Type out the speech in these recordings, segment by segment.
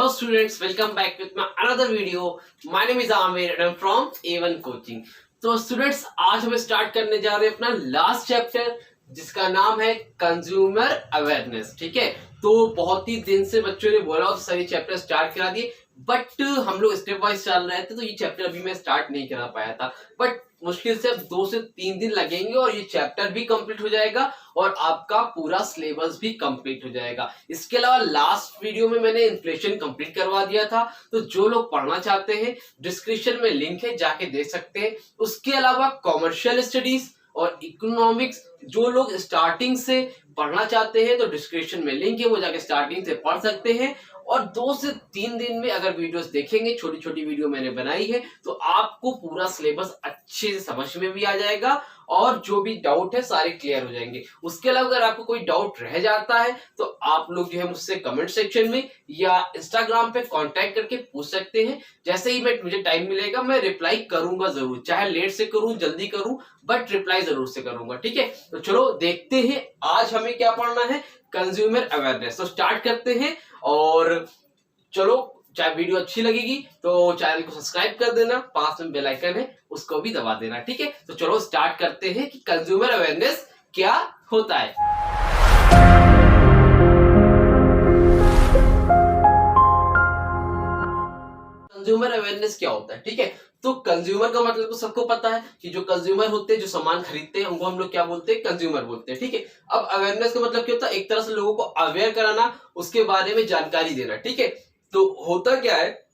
Hello students, welcome back with my another video. My name is Amir and I'm from A1 Coaching. तो students आज हम start करने जा रहे हैं अपना लास्ट चैप्टर जिसका नाम है कंज्यूमर अवेयरनेस। ठीक है, तो बहुत ही दिन से बच्चों ने बोला और सारी चैप्टर स्टार्ट करा दिए, बट हम लोग स्टेप वाइज चल रहे थे तो ये चैप्टर अभी मैं स्टार्ट नहीं करा पाया था। बट मुश्किल से 2 से 3 दिन लगेंगे और ये चैप्टर भी कंप्लीट हो जाएगा और आपका पूरा सिलेबस भी कंप्लीट हो जाएगा। इसके अलावा लास्ट वीडियो में मैंने इन्फ्लेशन कंप्लीट करवा दिया था, तो जो लोग पढ़ना चाहते हैं डिस्क्रिप्शन में लिंक है, जाके देख सकते हैं। उसके अलावा कॉमर्शियल स्टडीज और इकोनॉमिक्स जो लोग स्टार्टिंग से पढ़ना चाहते हैं तो डिस्क्रिप्शन में लिंक है, वो जाके स्टार्टिंग से पढ़ सकते हैं। और 2 से 3 दिन में अगर वीडियोस देखेंगे, छोटी छोटी वीडियो मैंने बनाई है, तो आपको पूरा सिलेबस अच्छे से समझ में भी आ जाएगा और जो भी डाउट है सारे क्लियर हो जाएंगे। उसके अलावा अगर आपको कोई डाउट रह जाता है तो आप लोग जो है मुझसे कमेंट सेक्शन में या इंस्टाग्राम पे कांटेक्ट करके पूछ सकते हैं। जैसे ही मुझे टाइम मिलेगा मैं रिप्लाई करूंगा जरूर, चाहे लेट से करूं जल्दी करूं, बट रिप्लाई जरूर से करूंगा। ठीक है, तो चलो देखते हैं आज हमें क्या पढ़ना है, कंज्यूमर अवेयरनेस। तो स्टार्ट करते हैं और चलो, चाहे वीडियो अच्छी लगेगी तो चैनल को सब्सक्राइब कर देना, पास में बेल आइकन है उसको भी दबा देना। ठीक है, तो चलो स्टार्ट करते हैं कि कंज्यूमर अवेयरनेस क्या होता है। कंज्यूमर अवेयरनेस क्या होता है? ठीक है, तो कंज्यूमर का मतलब तो सबको पता है कि जो कंज्यूमर होते हैं, जो सामान खरीदते हैं, उनको हम लोग क्या बोलते हैं? कंज्यूमर बोलते हैं। ठीक है, अब अवेयरनेस का मतलब क्या होता है? एक तरह से लोगों को अवेयर कराना, उसके बारे में जानकारी देना। ठीक है, तो होता क्या है,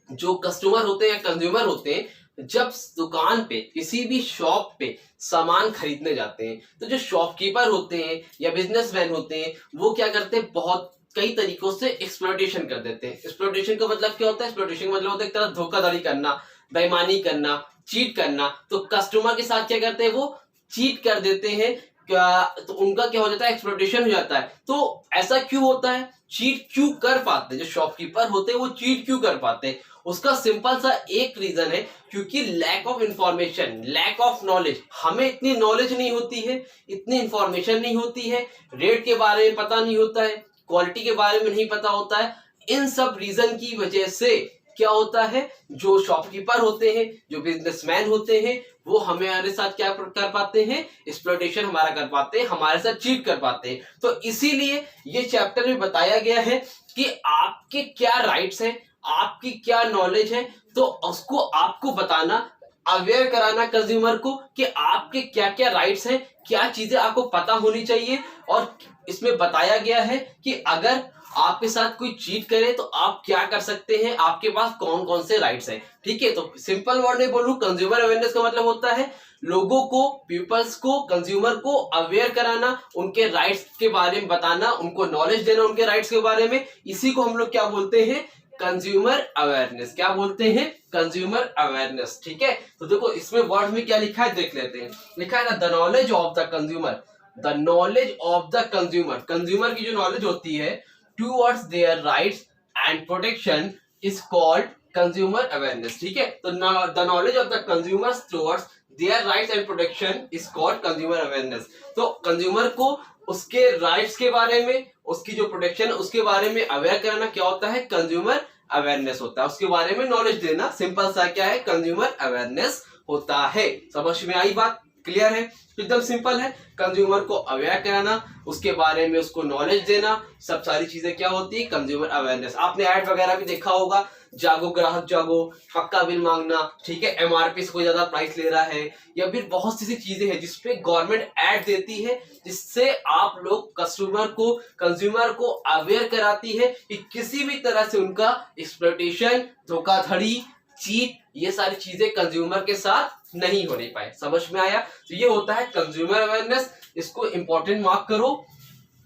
जो कस्टमर होते हैं या कंज्यूमर होते हैं, जब दुकान पे किसी भी शॉप पे सामान खरीदने जाते हैं तो जो शॉपकीपर होते हैं या बिजनेसमैन होते हैं वो क्या करते हैं, बहुत कई तरीकों से एक्सप्लॉयटेशन कर देते हैं। एक्सप्लॉयटेशन का मतलब क्या होता है? एक्सप्लॉयटेशन का मतलब होता है एक तरह धोखाधड़ी करना, बेईमानी करना, चीट करना। तो कस्टमर के साथ क्या करते हैं, वो चीट कर देते हैं क्या, तो उनका क्या हो जाता है? एक्सप्लॉयटेशन हो जाता है। तो ऐसा क्यों होता है? चीट क्यों कर पाते हैं जो शॉपकीपर होते हैं, वो चीट क्यों कर पाते हैं? उसका सिंपल सा एक रीजन है, क्योंकि lack of information, lack of knowledge. हमें इतनी नॉलेज नहीं होती है, इतनी इंफॉर्मेशन नहीं होती है, रेट के बारे में पता नहीं होता है, क्वालिटी के बारे में नहीं पता होता है। इन सब रीजन की वजह से क्या होता है, जो शॉपकीपर होते हैं, जो बिजनेसमैन होते हैं, वो हमारे साथ क्या कर पाते हैं? एक्सप्लॉयटेशन हमारा कर पाते हैं, हमारे साथ चीट कर पाते हैं। तो इसीलिए ये चैप्टर में बताया गया है कि आपके क्या राइट्स हैं, आपकी क्या नॉलेज है, तो उसको आपको बताना, अवेयर कराना कंज्यूमर को कि आपके क्या क्या राइट्स हैं, क्या चीजें आपको पता होनी चाहिए। और इसमें बताया गया है कि अगर आपके साथ कोई चीट करे तो आप क्या कर सकते हैं, आपके पास कौन कौन से राइट्स हैं। ठीक है, तो सिंपल वर्ड में बोलूं, कंज्यूमर अवेयरनेस का मतलब होता है लोगों को, पीपल्स को, कंज्यूमर को अवेयर कराना, उनके राइट्स के बारे में बताना, उनको नॉलेज देना उनके राइट्स के बारे में। इसी को हम लोग क्या बोलते हैं? Consumer awareness. क्या बोलते हैं? Consumer awareness. ठीक है, तो देखो इसमें वर्ड में क्या लिखा है, देख लेते हैं। लिखा है ना, the knowledge of the consumer, the knowledge of the consumer. Consumer की जो नॉलेज होती है towards their rights and protection is called consumer awareness. ठीक है, तो the knowledge of the consumers towards their rights and protection is called consumer awareness. तो consumer को उसके राइट्स के बारे में, उसकी जो प्रोटेक्शन उसके बारे में अवेयर कराना क्या होता है? कंज्यूमर अवेयरनेस होता है। उसके बारे में नॉलेज देना, सिंपल सा क्या है? कंज्यूमर अवेयरनेस होता है। समझ में आई बात? क्लियर है? एकदम सिंपल है। कंज्यूमर को अवेयर कराना, उसके बारे में उसको नॉलेज देना, सब सारी चीजें क्या होती है? Consumer awareness. आपने ऐड वगैरह भी देखा होगा, जागो ग्राहक जागो, पक्का बिल मांगना। ठीक है, एमआरपी से कोई ज्यादा प्राइस ले रहा है, या फिर बहुत सी चीजें हैं जिसपे गवर्नमेंट ऐड देती है, जिससे आप लोग कस्टमर को, कंज्यूमर को अवेयर कराती है कि किसी भी तरह से उनका एक्सप्लॉयटेशन, धोखाधड़ी, चीट, ये सारी चीजें कंज्यूमर के साथ नहीं होने पाए। समझ में आया? तो ये होता है कंज्यूमर अवेयरनेस। इसको इंपॉर्टेंट मार्क करो,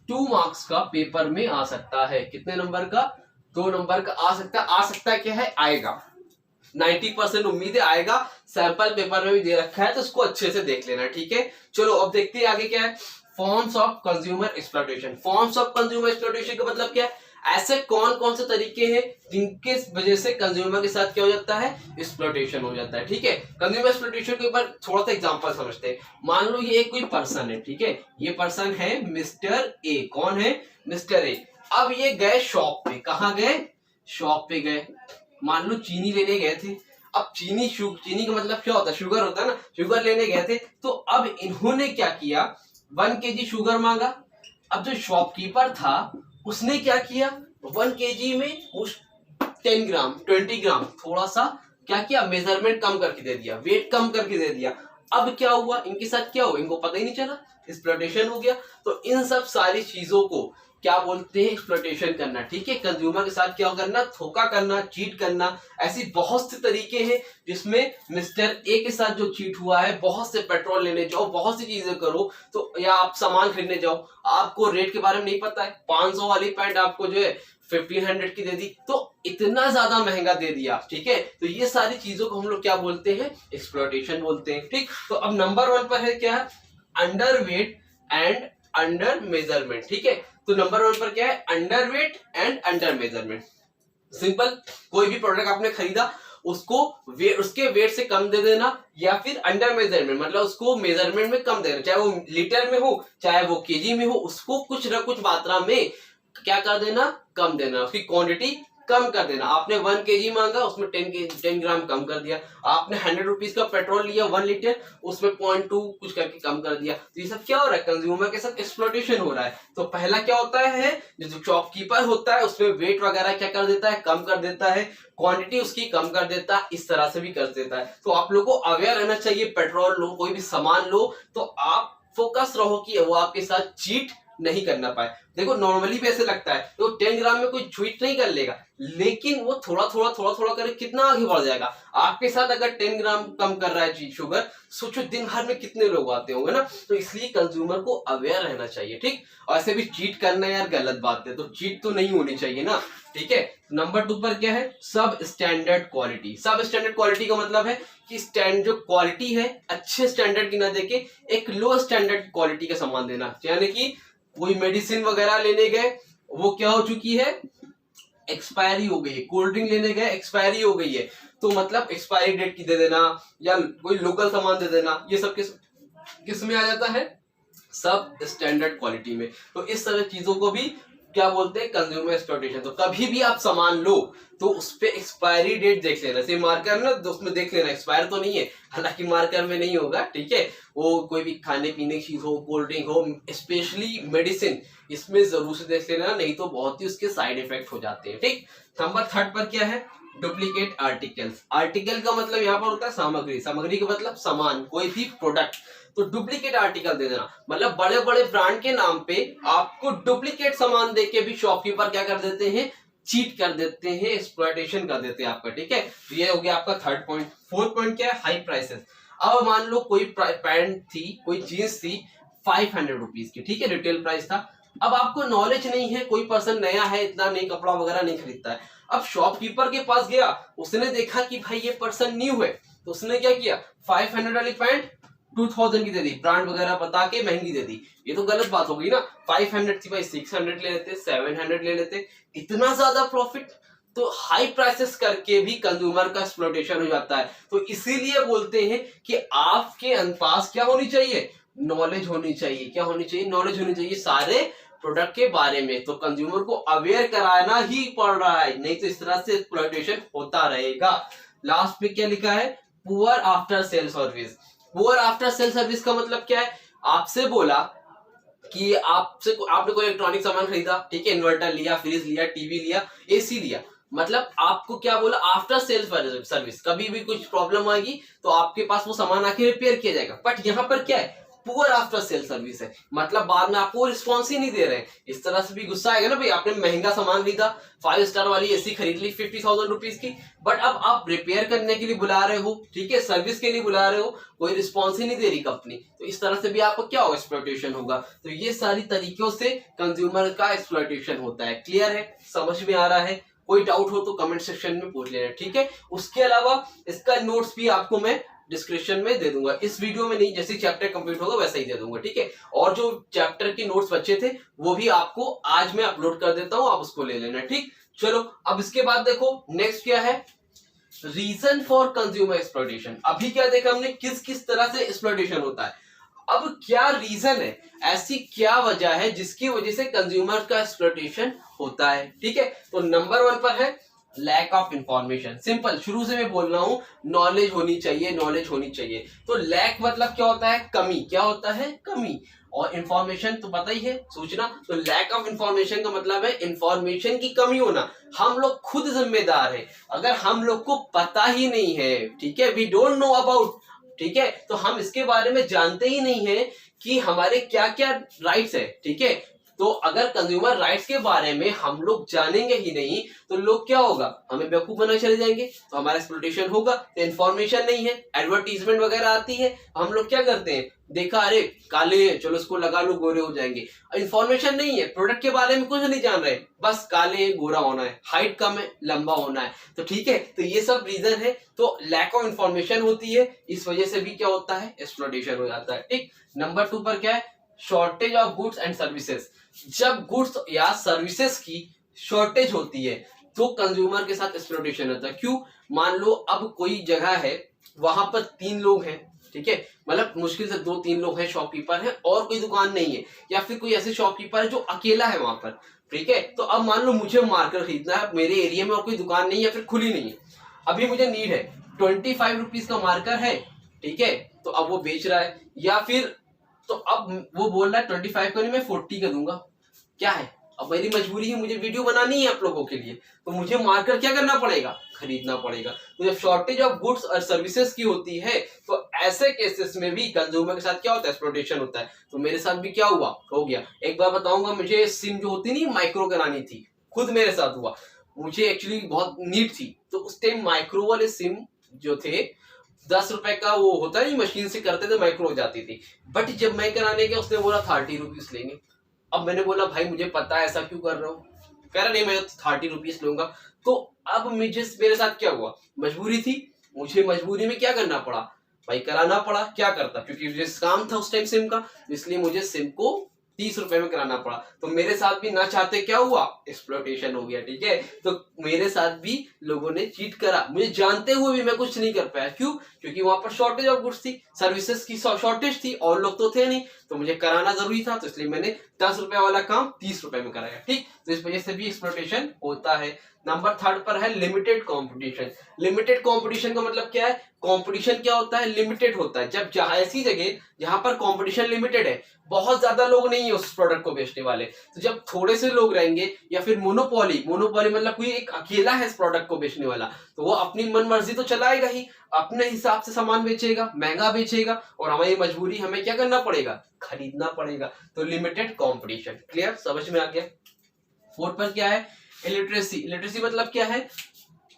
2 मार्क्स का पेपर में आ सकता है। कितने नंबर का? 2 नंबर का आ सकता है क्या है? आएगा, 90% उम्मीद है आएगा। सैंपल पेपर में भी दे रखा है, तो इसको अच्छे से देख लेना। ठीक है, चलो अब देखते हैं आगे क्या है। Forms of consumer exploitation. Forms of consumer exploitation का मतलब क्या है? ऐसे कौन कौन से तरीके हैं जिनके वजह से कंज्यूमर के साथ क्या हो जाता है? एक्सप्लॉयटेशन हो जाता है। ठीक है, कंज्यूमर एक्सप्लॉयटेशन के ऊपर थोड़ा सा एग्जांपल समझते हैं। मान लो ये कोई पर्सन है, ठीक है, ये पर्सन है मिस्टर ए। कौन है? Mister A. अब ये गए शॉप पे, कहाँ गए? शॉप पे गए, मान लो चीनी लेने गए थे। अब चीनी का मतलब क्या होता है, शुगर होता है ना, शुगर लेने गए थे। तो अब इन्होंने क्या किया, 1 kg शुगर मांगा। अब जो शॉपकीपर था उसने क्या किया, 1 kg में उस 10 ग्राम 20 ग्राम थोड़ा सा क्या किया, मेजरमेंट कम करके दे दिया, वेट कम करके दे दिया। अब क्या हुआ, इनके साथ क्या हुआ, इनको पता ही नहीं चला, एक्सप्लॉयटेशन हो गया। तो इन सब सारी चीजों को क्या बोलते हैं, एक्सप्लॉयटेशन करना। ठीक है, कंज्यूमर के साथ क्या करना, धोखा करना, चीट करना। ऐसी बहुत से तरीके हैं जिसमें मिस्टर ए के साथ जो चीट हुआ है, बहुत से पेट्रोल लेने जाओ, बहुत सी चीजें करो, तो या आप सामान खरीदने जाओ, आपको रेट के बारे में नहीं पता है, 500 वाली पैंट आपको जो है 1500 की दे दी, तो इतना ज्यादा महंगा दे दिया। ठीक है, तो ये सारी चीजों को हम लोग क्या बोलते हैं, एक्सप्लॉयटेशन बोलते हैं। ठीक, तो अब नंबर 1 पर है क्या, under weight and under measurement. ठीक है, तो नंबर 1 पर क्या है, under weight and under measurement. Simple, कोई भी प्रोडक्ट आपने खरीदा उसको उसके वेट से कम दे देना, या फिर अंडर मेजरमेंट मतलब उसको मेजरमेंट में कम देना, चाहे वो लीटर में हो चाहे वो केजी में हो, उसको कुछ न कुछ मात्रा में क्या कर देना, कम देना, उसकी क्वांटिटी कम कर देना। आपने 1 kg मांगा, उसमें 10 ग्राम कम कर दिया। आपने 100 रुपीज का पेट्रोल लिया 1 लीटर, उसमें 0.2 कुछ करके कम कर दिया। तो ये सब क्या हो रहा है, कंज्यूमर के साथ एक्सप्लॉयटेशन हो रहा है। तो पहला क्या होता है, जो शॉपकीपर होता है उसमें वेट वगैरह क्या कर देता है, कम कर देता है, क्वांटिटी उसकी कम कर देता है, इस तरह से भी कर देता है। तो आप लोग को अवेयर रहना चाहिए, पेट्रोल लो, कोई भी सामान लो तो आप फोकस रहो कि वो आपके साथ चीट नहीं करना पाए। देखो नॉर्मली भी ऐसे लगता है तो 10 ग्राम में कोई चीट नहीं कर लेगा, लेकिन वो थोड़ा थोड़ा करके कितना आगे बढ़ जाएगा। आपके साथ अगर 10 ग्राम कम कर रहा है शुगर, सोचो दिन भर में कितने लोग आते होंगे ना। तो इसलिए कंज्यूमर को अवेयर रहना चाहिए। ठीक, और ऐसे भी चीट करना यार गलत बात है, तो चीट तो नहीं होनी चाहिए ना। ठीक है, नंबर 2 पर क्या है, सब स्टैंडर्ड क्वालिटी। सब स्टैंडर्ड क्वालिटी का मतलब है कि स्टैंड जो क्वालिटी है अच्छे स्टैंडर्ड की ना देके एक लो स्टैंडर्ड क्वालिटी का सामान देना। यानी कि कोई मेडिसिन वगैरह लेने गए, वो क्या हो चुकी है, एक्सपायरी हो गई है। कोल्ड ड्रिंक लेने गए, एक्सपायरी हो गई है, तो मतलब एक्सपायरी डेट की दे देना, या कोई लोकल सामान दे देना। ये सब किस में आ जाता है, सब स्टैंडर्ड क्वालिटी में। तो इस तरह चीजों को भी क्या बोलते हैं, कंज्यूमर एक्सप्लॉयटेशन। तो कभी भी आप सामान लो तो उस पे एक्सपायरी डेट देख लेना, जैसे मार्कर ना, तो उसमें देख लेना एक्सपायर तो नहीं है, हालांकि मार्कर में नहीं होगा। ठीक है, वो कोई भी खाने पीने की चीज हो, कोल्ड ड्रिंक हो, स्पेशली मेडिसिन, इसमें जरूर से देख लेना, नहीं तो बहुत ही उसके साइड इफेक्ट हो जाते हैं। ठीक, नंबर 3 पर क्या है, डुप्लीकेट आर्टिकल्स। आर्टिकल का मतलब यहाँ पर होता है सामग्री, सामग्री का मतलब सामान, कोई भी प्रोडक्ट। तो डुप्लीकेट आर्टिकल दे देना, मतलब बड़े बड़े ब्रांड के नाम पे आपको डुप्लीकेट सामान देके भी शॉपकीपर क्या कर देते हैं, चीट कर देते हैं, एक्सप्लॉयटेशन कर देते हैं आपका। ठीक है, तो ये हो गया आपका 3rd पॉइंट। 4th पॉइंट क्या है, हाई प्राइसेस। अब मान लो कोई पैंट थी, कोई जींस थी 500 रुपीज की, ठीक है, रिटेल प्राइस था। अब आपको नॉलेज नहीं है, कोई पर्सन नया है, इतना नहीं कपड़ा वगैरह नहीं खरीदता है। अब शॉपकीपर के पास गया, उसने देखा कि भाई ये पर्सन न्यू है, तो उसने क्या किया, 500 वाली पैंट 2000 की दे दी, ब्रांड वगैरह बता के महंगी दे दी। ये तो गलत बात हो गई ना, 500 थी भाई 600 ले लेते, 700 ले लेते, इतना ज्यादा प्रॉफिट। तो हाई प्राइसेस करके भी कंज्यूमर का एक्सप्लॉयटेशन हो जाता है। तो इसीलिए बोलते हैं कि आपके पास क्या होनी चाहिए, नॉलेज होनी चाहिए। क्या होनी चाहिए, नॉलेज होनी चाहिए सारे प्रोडक्ट के बारे में। तो कंज्यूमर को अवेयर कराना ही पड़ रहा है, नहीं तो इस तरह से एक्सप्लॉयटेशन होता रहेगा। लास्ट में क्या लिखा है, poor after sale service. Poor after sale service का मतलब क्या है, आपसे बोला कि आपने कोई इलेक्ट्रॉनिक सामान खरीदा, ठीक है, इन्वर्टर लिया, फ्रिज लिया, टीवी लिया, एसी लिया, मतलब आपको क्या बोला, आफ्टर सेल सर्विस, कभी भी कुछ प्रॉब्लम आएगी तो आपके पास वो सामान आके रिपेयर किया जाएगा। बट यहाँ पर क्या है, पुअर आफ्टर सेल सर्विस है, मतलब बाद में आपको रिस्पॉन्स ही नहीं दे रहे हैं। इस तरह से भी गुस्सा आएगा ना भाई, आपने महंगा सामान खरीदा, 5 स्टार वाली एसी खरीद ली 50,000 रुपीज की, बट अब आप रिपेयर करने के लिए बुला रहे हो, ठीक है, सर्विस के लिए बुला रहे हो, कोई रिस्पॉन्स ही नहीं दे रही कंपनी, तो इस तरह से भी आपको क्या होगा, एक्सप्लॉयटेशन होगा। तो ये सारी तरीकों से कंज्यूमर का एक्सप्लॉयटेशन होता है। क्लियर है, समझ में आ रहा है? कोई डाउट हो तो कमेंट सेक्शन में पूछ लेना, ठीक है। उसके अलावा इसका नोट्स भी आपको मैं डिस्क्रिप्शन में दे दूंगा, इस वीडियो में नहीं, जैसे चैप्टर कंप्लीट होगा वैसा ही दे दूंगा, ठीक है। और जो चैप्टर के नोट्स बचे थे वो भी आपको आज मैं अपलोड कर देता हूं, आप उसको ले लेना, ठीक। चलो अब इसके बाद देखो नेक्स्ट क्या है, रीजन फॉर कंज्यूमर एक्सप्लॉयटेशन। अभी क्या देखा हमने, किस किस तरह से एक्सप्लॉयटेशन होता है। अब क्या रीजन है, ऐसी क्या वजह है जिसकी वजह से कंज्यूमर का एक्सप्लॉयटेशन होता है, ठीक है। तो नंबर 1 पर है लैक ऑफ इंफॉर्मेशन, सिंपल, शुरू से मैं बोल रहा हूं नॉलेज होनी चाहिए, नॉलेज होनी चाहिए। तो लैक मतलब क्या होता है, कमी, क्या होता है, कमी। और इंफॉर्मेशन तो पता ही है, सूचना। तो लैक ऑफ इंफॉर्मेशन का मतलब है इंफॉर्मेशन की कमी होना। हम लोग खुद जिम्मेदार है, अगर हम लोग को पता ही नहीं है, ठीक है, वी डोंट नो अबाउट, ठीक है, तो हम इसके बारे में जानते ही नहीं है कि हमारे क्या क्या राइट्स है, ठीक है। तो अगर कंज्यूमर राइट्स के बारे में हम लोग जानेंगे ही नहीं तो लोग क्या होगा, हमें बेवकूफ बना चले जाएंगे, तो हमारा एक्सप्लॉयटेशन होगा। तो इन्फॉर्मेशन नहीं है, एडवर्टीजमेंट वगैरह आती है, हम लोग क्या करते हैं, देखा अरे काले हैं, चलो इसको लगा लो गोरे हो जाएंगे। इन्फॉर्मेशन नहीं है, प्रोडक्ट के बारे में कुछ नहीं जान रहे, बस काले गोरा होना है, हाइट कम है लंबा होना है, तो ठीक है। तो ये सब रीजन है, तो लैक ऑफ इन्फॉर्मेशन होती है, इस वजह से भी क्या होता है, एक्सप्लॉयटेशन हो जाता है, ठीक। नंबर 2 पर क्या है, shortage of goods and services. जब गुड्स या सर्विसेज की शॉर्टेज होती है तो कंज्यूमर के साथ एक्सप्लॉयटेशन होता है। क्यों, मान लो अब कोई जगह है, वहां पर 3 लोग हैं, ठीक है, मतलब मुश्किल से 2-3 लोग हैं, शॉपकीपर है और कोई दुकान नहीं है, या फिर कोई ऐसे शॉपकीपर है जो अकेला है वहां पर, ठीक है। तो अब मान लो मुझे मार्कर खरीदना है मेरे एरिया में और कोई दुकान नहीं है या फिर खुली नहीं है, अभी मुझे नीड है, 25 रुपीज का मार्कर है, ठीक है, तो अब वो बेच रहा है, या फिर तो अब वो बोल रहा है 25 का नहीं मैं 40 का दूंगा, क्या है, अब मेरी मजबूरी है, मुझे वीडियो बनानी है आप लोगों के लिए, तो मुझे मार्कर क्या करना पड़ेगा, खरीदना पड़ेगा। तो जब शॉर्टेज ऑफ गुड्स और सर्विसेज की होती है तो ऐसे केसेस में भी कंज्यूमर के साथ क्या होता है, एक्सप्लॉयटेशन होता है। तो मेरे साथ भी क्या हुआ, हो गया। एक बार बताऊंगा, मुझे सिम जो होती नहीं माइक्रो करानी थी, खुद मेरे साथ हुआ, मुझे एक्चुअली बहुत नीड थी, तो उस टाइम माइक्रो वाले सिम जो थे 10 रुपए का वो होता है, मशीन से करते थे, माइक्रो हो जाती थी, बट जब मैं कराने गया उसने बोला 30 रुपीज लेंगे। अब मैंने बोला भाई मुझे पता है, ऐसा क्यों कर रहा हूँ, कह रहा नहीं मैं 30 रुपीज लूंगा। तो अब मेरे साथ क्या हुआ, मजबूरी थी, मुझे मजबूरी में क्या करना पड़ा, भाई कराना पड़ा, क्या करता, क्योंकि मुझे काम था उस टाइम सिम का, इसलिए मुझे सिम को 30 रुपए में कराना पड़ा। तो मेरे साथ भी ना चाहते क्या हुआ, एक्सप्लॉयटेशन हो गया, ठीक है। तो मेरे साथ भी लोगों ने चीट करा, मुझे जानते हुए भी मैं कुछ नहीं कर पाया, क्यों, क्योंकि वहां पर शॉर्टेज ऑफ गुड्स थी, सर्विसेज की शॉर्टेज थी, और लोग तो थे नहीं, तो मुझे कराना जरूरी था, तो इसलिए मैंने 10 रुपए वाला काम 30 रुपए में कराया, ठीक। तो इस वजह से भी एक्सप्लॉयटेशन होता है। नंबर 3 पर है लिमिटेड कंपटीशन। लिमिटेड कंपटीशन का मतलब क्या है, कंपटीशन क्या होता है, लिमिटेड होता है। जब ऐसी जगह जहां पर कंपटीशन लिमिटेड है, बहुत ज्यादा लोग नहीं है उस प्रोडक्ट को बेचने वाले, तो जब थोड़े से लोग रहेंगे, या फिर मोनोपोली, मोनोपोली मतलब कोई एक अकेला है इस प्रोडक्ट को बेचने वाला, तो वो अपनी मन मर्जी तो चलाएगा ही, अपने हिसाब से सामान बेचेगा, महंगा बेचेगा, और हमारी मजबूरी, हमें क्या करना पड़ेगा, खरीदना पड़ेगा। तो लिमिटेड कंपटीशन, क्लियर, समझ में आ गया। 4 पर क्या है, इलिटरेसी। इलिटरेसी मतलब क्या है,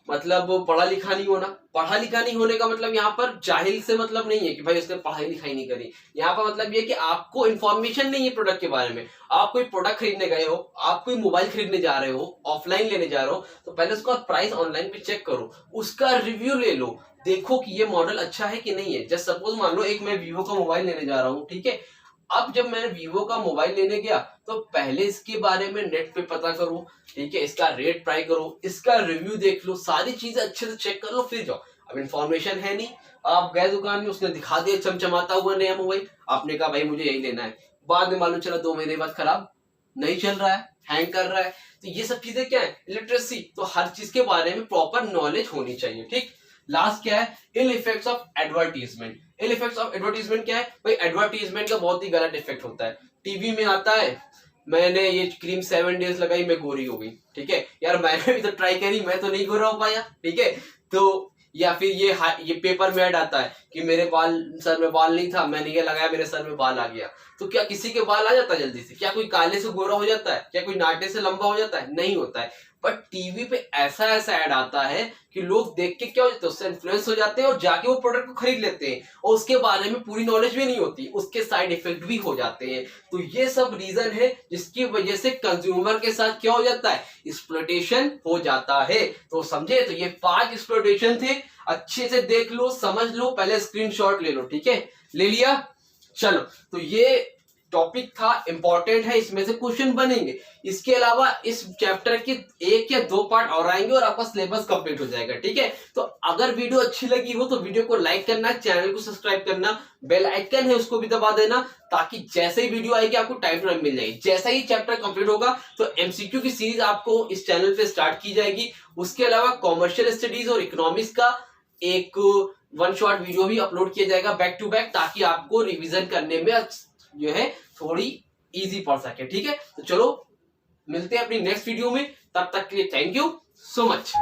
मतलब पढ़ा लिखा नहीं होना। पढ़ा लिखा नहीं होने का मतलब यहाँ पर जाहिल से मतलब नहीं है कि भाई उसने पढ़ाई लिखाई नहीं करी, यहाँ पर मतलब ये कि आपको इन्फॉर्मेशन नहीं है प्रोडक्ट के बारे में। आप कोई प्रोडक्ट खरीदने गए हो, आप कोई मोबाइल खरीदने जा रहे हो, ऑफलाइन लेने जा रहे हो, तो पहले उसका प्राइस ऑनलाइन पे चेक करो, उसका रिव्यू ले लो, देखो कि ये मॉडल अच्छा है कि नहीं है। जस्ट सपोज मान लो एक मैं वीवो का मोबाइल लेने जा रहा हूँ, ठीक है, अब जब मैंने वीवो का मोबाइल लेने गया तो पहले इसके बारे में नेट पे पता करो, ठीक है, इसका रेट ट्राई करो, इसका रिव्यू देख लो, सारी चीजें अच्छे से चेक कर लो, फिर जाओ। अब इन्फॉर्मेशन है नहीं, आप गए दुकान में, उसने दिखा दिया चमचमाता हुआ नया मोबाइल, आपने कहा भाई मुझे यही लेना है, बाद में मालूम चला 2 महीने बाद खराब, नहीं चल रहा है, हैंग कर रहा है। तो ये सब चीजें क्या है, लिटरेसी। तो हर चीज के बारे में प्रॉपर नॉलेज होनी चाहिए, ठीक। लास्ट क्या है, ill effects of advertisement. Ill effects of advertisement क्या है भाई, एडवर्टीजमेंट का बहुत ही गलत इफेक्ट होता है। टीवी में आता है, मैंने ये क्रीम 7 डेज लगाई, मैं गोरी हो गई, ठीक है, यार मैंने भी तो ट्राई करी, मैं तो नहीं गोरा हो पाया, ठीक है। तो या फिर ये पेपर में ऐड आता है कि मेरे बाल, सर में बाल नहीं था, मैंने ये लगाया, मेरे सर में बाल आ गया। तो क्या किसी के बाल आ जाता है जल्दी से, क्या कोई काले से गोरा हो जाता है, क्या कोई नाटे से लंबा हो जाता है, नहीं होता है। बट टीवी पे ऐसा ऐसा ऐड आता है कि लोग देख के क्या हो जाते हैं, उससे इन्फ्लुएंस हो जाते हैं और जाके वो प्रोडक्ट को खरीद लेते हैं, और उसके बारे में पूरी नॉलेज भी नहीं होती, उसके साइड इफेक्ट भी हो जाते हैं। तो ये सब रीजन है जिसकी वजह से कंज्यूमर के साथ क्या हो जाता है, एक्सप्लॉयटेशन हो जाता है। तो समझे, तो ये 5 एक्सप्लॉयटेशन थे, अच्छे से देख लो, समझ लो, पहले स्क्रीनशॉट ले लो, ठीक है, ले लिया, चलो। तो ये टॉपिक था, इंपॉर्टेंट है, इसमें से क्वेश्चन बनेंगे। इसके अलावा इस चैप्टर के 1 या 2 पार्ट और आएंगे और आपका सिलेबस कंप्लीट हो जाएगा। ठीक है, तो अगर वीडियो अच्छी लगी हो तो वीडियो को लाइक करना, चैनल को सब्सक्राइब करना, बेल आइकन है उसको भी दबा देना, ताकि जैसे ही वीडियो आएगी आपको टाइम टू टाइम मिल जाएगी। जैसा ही चैप्टर कंप्लीट होगा तो एमसीक्यू की सीरीज आपको इस चैनल पे स्टार्ट की जाएगी। उसके अलावा कॉमर्शियल स्टडीज और इकोनॉमिक्स का एक 1 शॉर्ट वीडियो भी अपलोड किया जाएगा बैक टू बैक, ताकि आपको रिवीजन करने में जो है थोड़ी इजी पड़ सके। ठीक है, तो चलो मिलते हैं अपनी नेक्स्ट वीडियो में, तब तक के लिए थैंक यू सो मच।